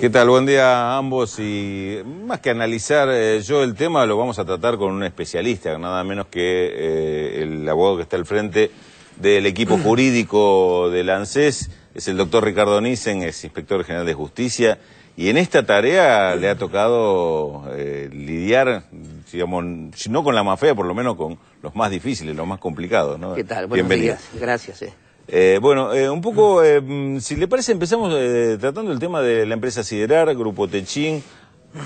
¿Qué tal? Buen día a ambos. Y más que analizar yo el tema, lo vamos a tratar con un especialista, nada menos que el abogado que está al frente del equipo jurídico del ANSES, es el doctor Ricardo Nissen, es inspector general de justicia, y en esta tarea le ha tocado lidiar, digamos, si no con la más fea, por lo menos con los más difíciles, los más complicados, ¿no? ¿Qué tal? Buenos días. Gracias. Bueno, un poco, si le parece, empezamos tratando el tema de la empresa Siderar, Grupo Techin.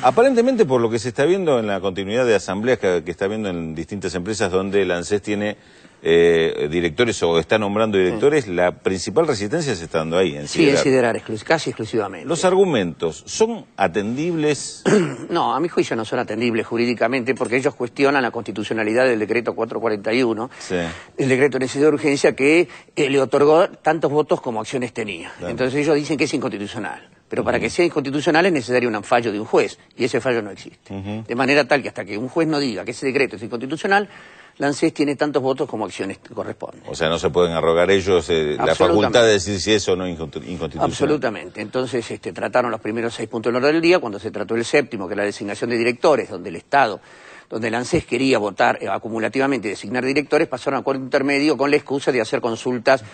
Aparentemente, por lo que se está viendo en la continuidad de asambleas que está viendo en distintas empresas donde el ANSES tiene directores o está nombrando directores, la principal resistencia se está dando ahí, en Siderar. Sí, en Siderar, casi exclusivamente. ¿Los argumentos son atendibles? No, a mi juicio no son atendibles jurídicamente porque ellos cuestionan la constitucionalidad del decreto 441, sí, el decreto de necesidad de urgencia que le otorgó tantos votos como acciones tenía. Claro. Entonces ellos dicen que es inconstitucional. Pero para que sea inconstitucional es necesario un fallo de un juez, y ese fallo no existe. De manera tal que hasta que un juez no diga que ese decreto es inconstitucional, la ANSES tiene tantos votos como acciones corresponden. O sea, no se pueden arrogar ellos la facultad de decir si eso no es inconstitucional. Absolutamente. Entonces trataron los primeros 6 puntos del orden del día. Cuando se trató el séptimo, que es la designación de directores, donde el Estado, donde el ANSES quería votar acumulativamente y designar directores, pasaron a acuerdo intermedio con la excusa de hacer consultas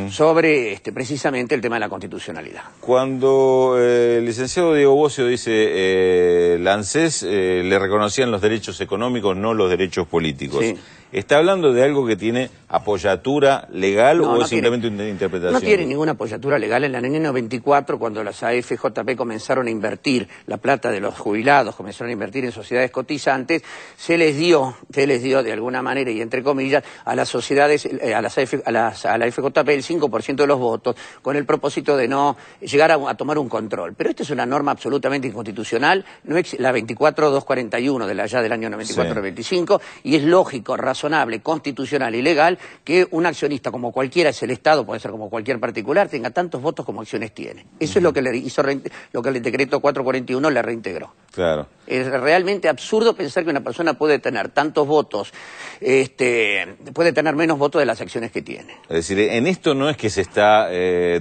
sobre precisamente el tema de la constitucionalidad. Cuando el licenciado Diego Bocio dice el ANSES le reconocían los derechos económicos, no los derechos políticos. Sí. ¿Está hablando de algo que tiene apoyatura legal o es simplemente una interpretación? No tiene ninguna apoyatura legal. En la año 94, cuando las AFJP comenzaron a invertir la plata de los jubilados, comenzaron a invertir en sociedades cotizantes, se les dio de alguna manera y entre comillas a las sociedades, a la FJP el 5% de los votos, con el propósito de no llegar a tomar un control. Pero esta es una norma absolutamente inconstitucional, no la 24241 de allá del año 94-25, y es lógico, razonable, constitucional y legal que un accionista como cualquiera es el Estado, puede ser como cualquier particular, tenga tantos votos como acciones tiene. Eso es lo que le hizo, lo que el decreto 441 le reintegró. Claro. Es realmente absurdo pensar que una persona puede tener tantos votos, puede tener menos votos de las acciones que tiene. Es decir, en esto no es que se está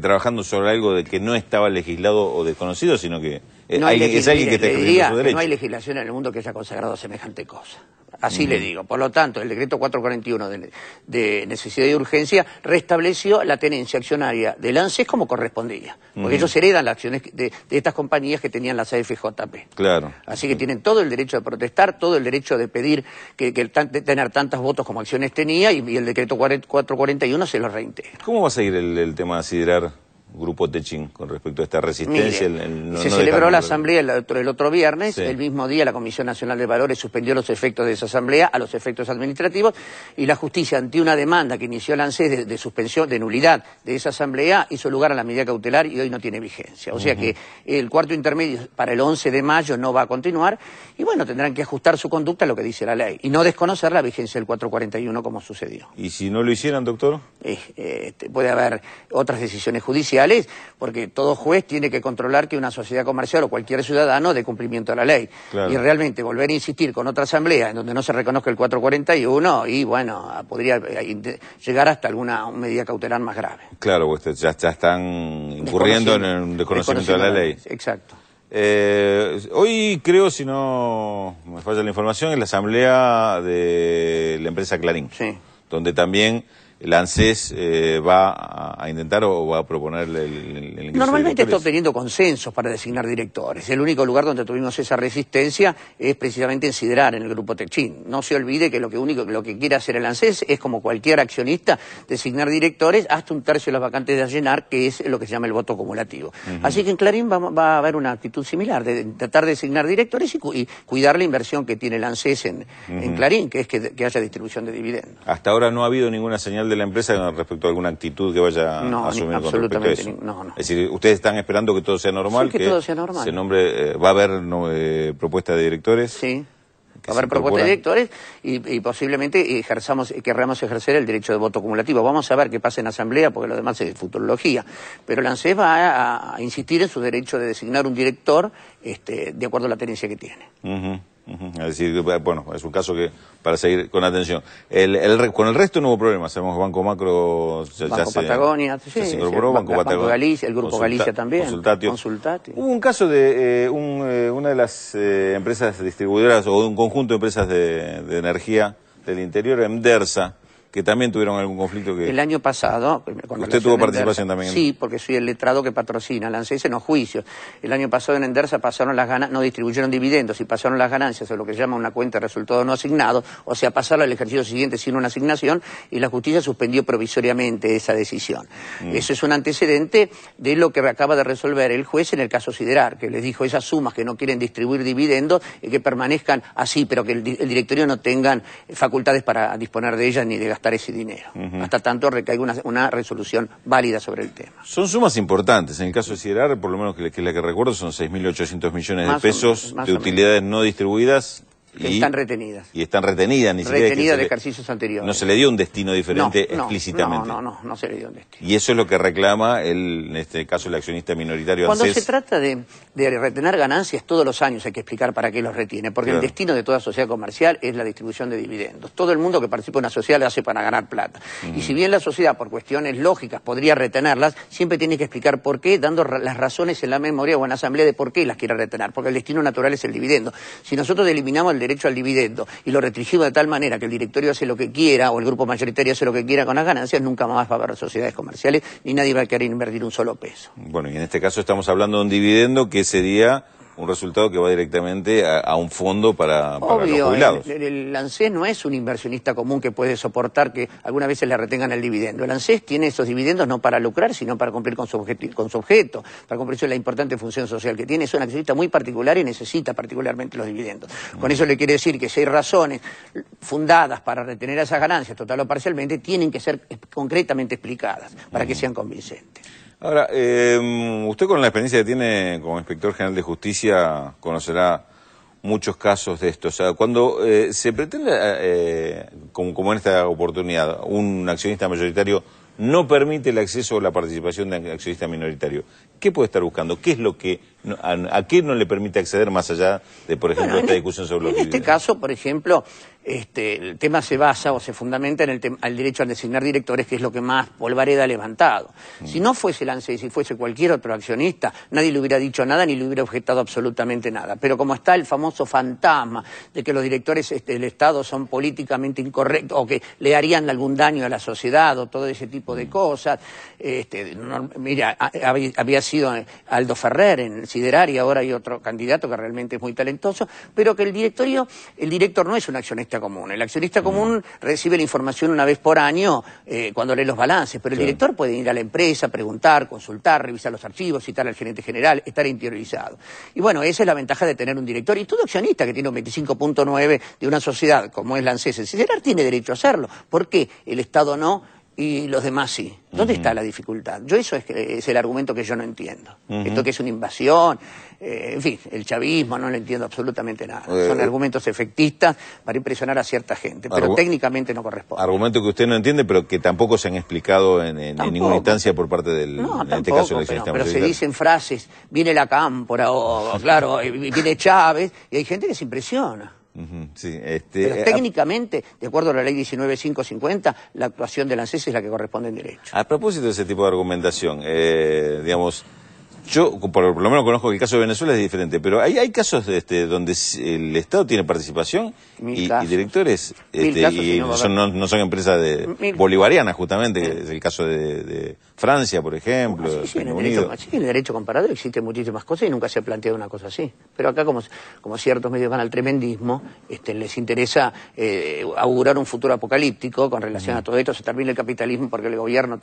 trabajando sobre algo de que no estaba legislado o desconocido, sino que es alguien que está excluyendo su derecho. No hay legislación en el mundo que haya consagrado semejante cosa. Así le digo. Por lo tanto, el decreto 441 de necesidad y urgencia restableció la tenencia accionaria del ANSES como correspondía. Porque ellos heredan las acciones de estas compañías que tenían las AFJP. Claro. Así que tienen todo el derecho de protestar, todo el derecho de pedir de tener tantos votos como acciones tenía, y el decreto 441 se los reintegra. ¿Cómo va a seguir el tema de Siderar, Grupo Techin, con respecto a esta resistencia? Se celebró la asamblea el otro viernes, el mismo día la Comisión Nacional de Valores suspendió los efectos de esa asamblea a los efectos administrativos, y la justicia, ante una demanda que inició el ANSES de suspensión, de nulidad de esa asamblea, hizo lugar a la medida cautelar y hoy no tiene vigencia. O sea que el cuarto intermedio para el 11 de mayo no va a continuar, y bueno, tendrán que ajustar su conducta a lo que dice la ley, y no desconocer la vigencia del 441 como sucedió. ¿Y si no lo hicieran, doctor? Puede haber otras decisiones judiciales, porque todo juez tiene que controlar que una sociedad comercial o cualquier ciudadano dé cumplimiento a la ley. Claro. Y realmente volver a insistir con otra asamblea en donde no se reconozca el 441, y bueno, podría llegar hasta alguna medida cautelar más grave. Claro, pues ya están incurriendo en un desconocimiento de la ley. Exacto. Hoy creo, si no me falla la información, es la asamblea de la empresa Clarín, donde también el ANSES va a intentar o va a proponer el ingreso. Normalmente está obteniendo consensos para designar directores. El único lugar donde tuvimos esa resistencia es precisamente en Siderar, en el Grupo Techin. No se olvide que lo que quiere hacer el ANSES es, como cualquier accionista, designar directores hasta un tercio de las vacantes de llenar, que es lo que se llama el voto acumulativo. Así que en Clarín va a haber una actitud similar, de tratar de designar directores y cuidar la inversión que tiene el ANSES en Clarín, que es que haya distribución de dividendos. Hasta ahora no ha habido ninguna señal de la empresa respecto a alguna actitud que vaya a asumir con respecto a eso. No. Es decir, ustedes están esperando que todo sea normal, que todo sea normal. Se nombre, va a haber propuesta de directores. Sí. Va a haber propuestas de directores y posiblemente querramos ejercer el derecho de voto acumulativo. Vamos a ver qué pasa en asamblea, porque lo demás es futurología. Pero el ANSES va a insistir en su derecho de designar un director de acuerdo a la tenencia que tiene. Es decir, bueno, es un caso que para seguir con atención. Con el resto no hubo problema. Sabemos que Banco Macro Banco Patagonia, se incorporó, Banco Patagonia, Galicia, el Grupo Galicia también. Consultatio. Hubo un caso de una de las empresas distribuidoras o de un conjunto de empresas de energía del interior, Endersa, que también tuvieron algún conflicto que... El año pasado... ¿Usted tuvo participación también? Sí, porque soy el letrado que patrocina la ANSES en los juicios. El año pasado en Endersa pasaron las ganancias, no distribuyeron dividendos y pasaron las ganancias a lo que se llama una cuenta de resultado no asignado, o sea, pasarla al ejercicio siguiente sin una asignación, y la justicia suspendió provisoriamente esa decisión. Eso es un antecedente de lo que acaba de resolver el juez en el caso Siderar, que les dijo esas sumas que no quieren distribuir dividendos y que permanezcan así, pero que el directorio no tengan facultades para disponer de ellas ni de gastar ese dinero, hasta tanto recaiga una resolución válida sobre el tema. Son sumas importantes. En el caso de Siderar, por lo menos que la que recuerdo, son 6.800 millones de pesos de utilidades no distribuidas. Están retenidas. Y están retenidas, ni siquiera. Retenidas de ejercicios anteriores. No se le dio un destino diferente explícitamente. No se le dio un destino. Y eso es lo que reclama, en este caso, el accionista minoritario Cuando ANSES. se trata de retener ganancias, todos los años hay que explicar para qué los retiene, porque el destino de toda sociedad comercial es la distribución de dividendos. Todo el mundo que participa en una sociedad lo hace para ganar plata. Y si bien la sociedad, por cuestiones lógicas, podría retenerlas, siempre tiene que explicar por qué, dando las razones en la memoria o en la asamblea de por qué las quiere retener, porque el destino natural es el dividendo. Si nosotros eliminamos el derecho al dividendo y lo restringimos de tal manera que el directorio hace lo que quiera o el grupo mayoritario hace lo que quiera con las ganancias, nunca más va a haber sociedades comerciales ni nadie va a querer invertir un solo peso. Bueno, y en este caso estamos hablando de un dividendo que sería un resultado que va directamente a un fondo para los jubilados. El ANSES no es un inversionista común que puede soportar que algunas veces le retengan el dividendo. El ANSES tiene esos dividendos no para lucrar, sino para cumplir con su objeto, para cumplir con la importante función social que tiene. Es un accionista muy particular y necesita particularmente los dividendos. Con eso le quiere decir que si hay razones fundadas para retener esas ganancias, total o parcialmente, tienen que ser concretamente explicadas para que sean convincentes. Ahora, usted con la experiencia que tiene como inspector general de justicia conocerá muchos casos de esto. O sea, cuando se pretende, como en esta oportunidad, un accionista mayoritario no permite el acceso o la participación de accionista minoritario, ¿qué puede estar buscando? ¿Qué es lo que a qué no le permite acceder más allá de, por ejemplo, esta discusión sobre los dividendos? En este caso, por ejemplo, el tema se basa o se fundamenta en el derecho a designar directores, que es lo que más Polvareda ha levantado. Si no fuese el ANSES, si fuese cualquier otro accionista, nadie le hubiera dicho nada ni le hubiera objetado absolutamente nada. Pero como está el famoso fantasma de que los directores del Estado son políticamente incorrectos o que le harían algún daño a la sociedad o todo ese tipo de cosas, mira, había sido Aldo Ferrer en Siderar y ahora hay otro candidato que realmente es muy talentoso, pero que el director no es un accionista común. El accionista común recibe la información una vez por año cuando lee los balances, pero el director puede ir a la empresa, preguntar, consultar, revisar los archivos, citar al gerente general, estar interiorizado. Y bueno, esa es la ventaja de tener un director. Y todo accionista que tiene un 25.9 de una sociedad como es la ANSES, el Siderar tiene derecho a hacerlo. ¿Por qué el Estado no y los demás sí? ¿Dónde está la dificultad? Eso es el argumento que yo no entiendo. Esto que es una invasión, en fin, el chavismo, no le entiendo absolutamente nada. Son argumentos efectistas para impresionar a cierta gente, pero técnicamente no corresponde. Argumentos que usted no entiende, pero que tampoco se han explicado en ninguna instancia por parte del, en este caso, del accionista pero se dicen frases, viene la Cámpora, o claro, viene Chávez, y hay gente que se impresiona. Sí, pero técnicamente, de acuerdo a la ley 19.550, la actuación del ANSES es la que corresponde en derecho. A propósito de ese tipo de argumentación, digamos, yo por lo menos conozco que el caso de Venezuela es diferente, pero hay casos donde el Estado tiene participación y directores y no son empresas bolivarianas, justamente, que es el caso de Francia, por ejemplo, Reino Unido. Sí, en el derecho comparado existen muchísimas cosas y nunca se ha planteado una cosa así. Pero acá, como ciertos medios van al tremendismo, les interesa augurar un futuro apocalíptico con relación a todo esto. Se termina el capitalismo porque el gobierno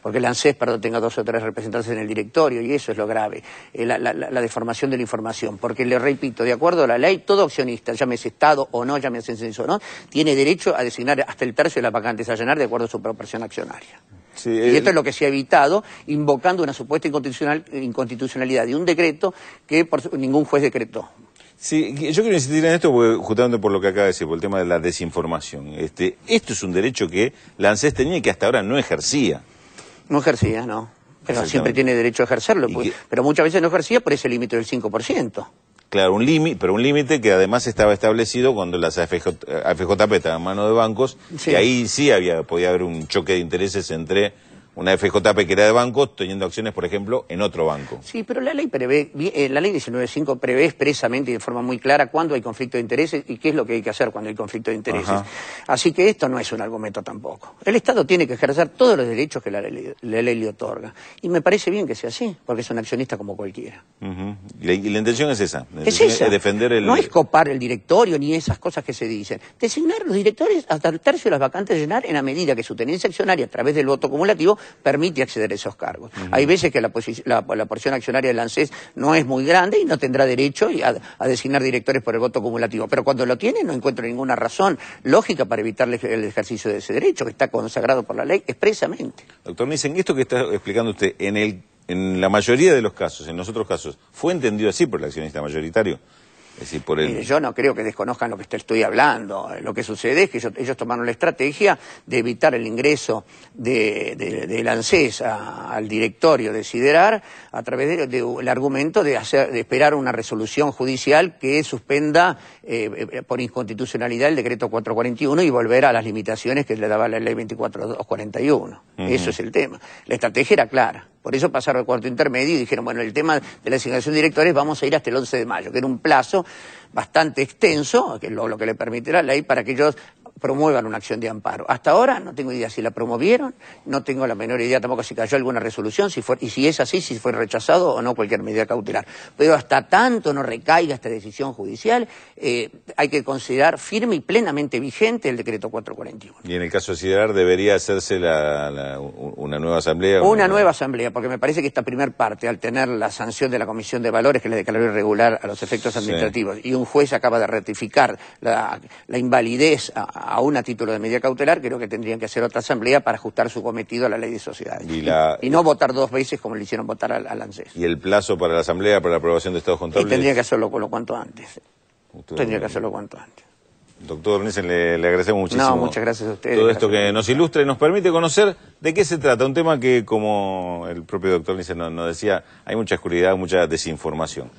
porque el ANSES, tenga 2 o 3 representantes en el directorio, y eso es lo grave, la deformación de la información. Porque, le repito, de acuerdo a la ley, todo accionista, llámese Estado o no, llámese censo o no, tiene derecho a designar hasta el tercio de las vacantes a llenar de acuerdo a su proporción accionaria. Sí, y esto es lo que se ha evitado, invocando una supuesta inconstitucionalidad de un decreto que ningún juez decretó. Sí, yo quiero insistir en esto porque, justamente por lo que acaba de decir, por el tema de la desinformación. Esto es un derecho que la ANSES tenía y que hasta ahora no ejercía. No ejercía, no. Pero siempre tiene derecho a ejercerlo, pero muchas veces no ejercía por ese límite del 5%. Claro, pero un límite que además estaba establecido cuando las AFJP estaban en manos de bancos, Sí. y ahí sí podía haber un choque de intereses entre una FJP que era de bancos teniendo acciones, por ejemplo, en otro banco. Sí, pero la ley prevé, la ley 19.5 prevé expresamente y de forma muy clara cuándo hay conflicto de intereses y qué es lo que hay que hacer cuando hay conflicto de intereses. Ajá. Así que esto no es un argumento tampoco. El Estado tiene que ejercer todos los derechos que la ley le otorga. Y me parece bien que sea así, porque es un accionista como cualquiera. Uh-huh. Y la intención es esa. La Es intención esa. es defender el... No es copar el directorio ni esas cosas que se dicen. Designar los directores hasta el tercio de las vacantes de llenar en la medida que su tenencia accionaria a través del voto acumulativo permite acceder a esos cargos. Uh-huh. Hay veces que la porción accionaria del ANSES no es muy grande y no tendrá derecho a designar directores por el voto acumulativo. Pero cuando lo tiene no encuentro ninguna razón lógica para evitarle el ejercicio de ese derecho, que está consagrado por la ley expresamente. Doctor Nissen, esto que está explicando usted, en la mayoría de los casos, en los otros casos, ¿fue entendido así por el accionista mayoritario? Es decir, por el... Mire, yo no creo que desconozcan lo que estoy hablando. Lo que sucede es que ellos tomaron la estrategia de evitar el ingreso del ANSES al directorio de Siderar a través del argumento de esperar una resolución judicial que suspenda por inconstitucionalidad el decreto 441 y volver a las limitaciones que le daba la ley 24241. Uh-huh. Eso es el tema. La estrategia era clara. Por eso pasaron al cuarto intermedio y dijeron, bueno, el tema de la designación de directores vamos a ir hasta el 11 de mayo, que era un plazo bastante extenso, que es lo que le permite la ley, para que ellos promuevan una acción de amparo. Hasta ahora no tengo idea si la promovieron, no tengo la menor idea tampoco si cayó alguna resolución, y si es así, si fue rechazado o no cualquier medida cautelar. Pero hasta tanto no recaiga esta decisión judicial, hay que considerar firme y plenamente vigente el decreto 441. Y en el caso de Siderar debería hacerse una nueva asamblea. Una nueva asamblea, porque me parece que esta primer parte, al tener la sanción de la Comisión de Valores, que le declaró irregular a los efectos administrativos, sí, y un juez acaba de ratificar la invalidez aún a título de medida cautelar, creo que tendrían que hacer otra asamblea para ajustar su cometido a la ley de sociedades. Y no votar dos veces como le hicieron votar al ANSES. ¿Y el plazo para la asamblea, para la aprobación de estados contables? Y tendría que hacerlo con lo cuanto antes. Tendría que hacerlo cuanto antes. Doctor Nissen, le agradecemos muchísimo. No, muchas gracias a ustedes. Todo esto que nos ilustra y nos permite conocer de qué se trata. Un tema que, como el propio doctor Nissen nos decía, hay mucha oscuridad, mucha desinformación.